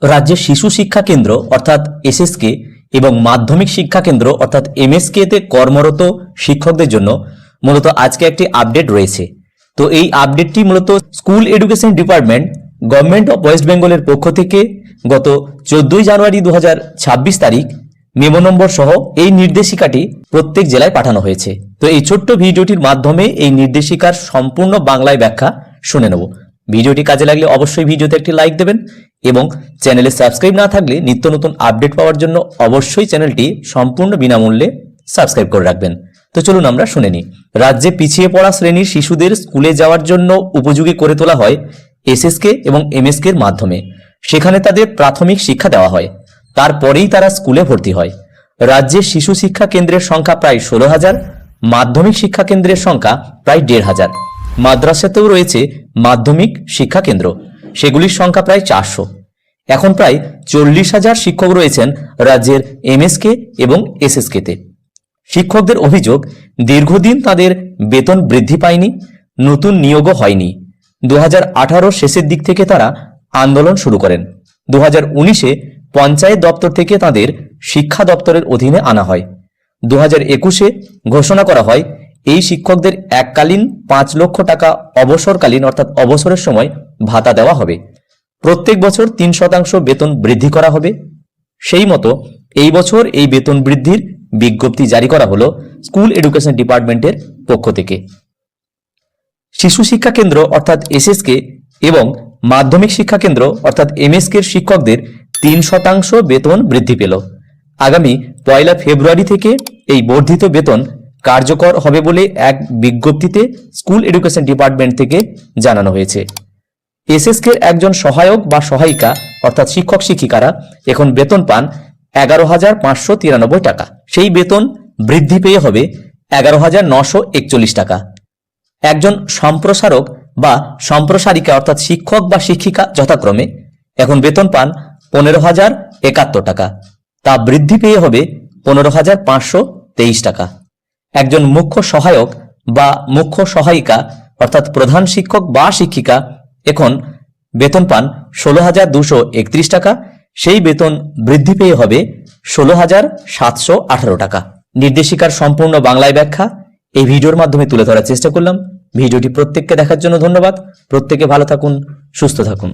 রাজ্যের শিশু শিক্ষা কেন্দ্র অর্থাৎ এসএসকে এবং মাধ্যমিক শিক্ষা কেন্দ্র অর্থাৎ এমএসকে তে কর্মরত শিক্ষকদের জন্য মূলত আজকে একটি আপডেট রয়েছে। তো এই আপডেটটি মূলত school education department government of West বেঙ্গলের পক্ষ থেকে গত 14 জানুয়ারি 2026 তারিখ মেমো নম্বর সহ এই নির্দেশিকাটি প্রত্যেক জেলায় পাঠানো হয়েছে। তো এই ছোট্ট ভিডিওটির মাধ্যমে এই নির্দেশিকার সম্পূর্ণ বাংলায় ব্যাখ্যা শুনে নেব। ভিডিওটি কাজে লাগলে অবশ্যই ভিডিওতে একটি লাইক দেবেন এবং চ্যানেলে সাবস্ক্রাইব না থাকলে নিত্য নতুন আপডেট পাওয়ার জন্য অবশ্যই চ্যানেলটি সম্পূর্ণ বিনামূল্যে সাবস্ক্রাইব করে রাখবেন। তো চলুন আমরা শুনে নিই। রাজ্যে পিছিয়ে পড়া শ্রেণীর শিশুদের স্কুলে যাওয়ার জন্য উপযোগী করে তোলা হয় এসএসকে এবং এমএসকে এর মাধ্যমে। সেখানে তাদের প্রাথমিক শিক্ষা দেওয়া হয়, তারপরেই তারা স্কুলে ভর্তি হয়। রাজ্যের শিশু শিক্ষা কেন্দ্রের সংখ্যা প্রায় 16,000, মাধ্যমিক শিক্ষা কেন্দ্রের সংখ্যা প্রায় 1,500। মাদ্রাসাতেও রয়েছে মাধ্যমিক শিক্ষা কেন্দ্র, সেগুলির সংখ্যা প্রায় 400। এখন প্রায় 40,000 শিক্ষক রয়েছেন রাজ্যের এমএসকে এবং এসএসকেতে। শিক্ষকদের অভিযোগ, দীর্ঘদিন তাদের বেতন বৃদ্ধি পায়নি, নতুন নিয়োগও হয়নি। 2018 শেষের দিক থেকে তারা আন্দোলন শুরু করেন। 2019-এ পঞ্চায়েত দপ্তর থেকে তাদের শিক্ষা দপ্তরের অধীনে আনা হয়। 2021-এ ঘোষণা করা হয় এই শিক্ষকদের এককালীন 5 লক্ষ টাকা অবসরকালীন অর্থাৎ অবসরের সময় ভাতা দেওয়া হবে। প্রত্যেক বছর 3% বেতন বৃদ্ধি করা হবে। সেই মতো এই বছর এই বেতন বৃদ্ধির বিজ্ঞপ্তি জারি করা হলো স্কুল এডুকেশন ডিপার্টমেন্টের পক্ষ থেকে। শিশু শিক্ষা কেন্দ্র অর্থাৎ এসএসকে এবং মাধ্যমিক শিক্ষা কেন্দ্র অর্থাৎ এমএসকে এর শিক্ষকদের 3% বেতন বৃদ্ধি পেল। আগামী 1 ফেব্রুয়ারি থেকে এই বর্ধিত বেতন কার্যকর হবে বলে এক বিজ্ঞপ্তিতে স্কুল এডুকেশন ডিপার্টমেন্ট থেকে জানানো হয়েছে। এসএসকে একজন সহায়ক বা সহায়িকা অর্থাৎ শিক্ষক শিক্ষিকারা এখন বেতন পান 11,593 টাকা। সেই বেতন বৃদ্ধি পেয়ে হবে 11,941 টাকা। একজন সম্প্রসারক বা সম্প্রসারিকা অর্থাৎ শিক্ষক বা শিক্ষিকা যথাক্রমে এখন বেতন পান 15,071 টাকা, তা বৃদ্ধি পেয়ে হবে 15,523 টাকা। একজন মুখ্য সহায়ক বা মুখ্য সহায়িকা অর্থাৎ প্রধান শিক্ষক বা শিক্ষিকা এখন বেতন পান 16,231 টাকা, সেই বেতন বৃদ্ধি পেয়ে হবে 16,718 টাকা। নির্দেশিকার সম্পূর্ণ বাংলায় ব্যাখ্যা এই ভিডিওর মাধ্যমে তুলে ধরার চেষ্টা করলাম। ভিডিওটি প্রত্যেককে দেখার জন্য ধন্যবাদ। প্রত্যেকে ভালো থাকুন, সুস্থ থাকুন।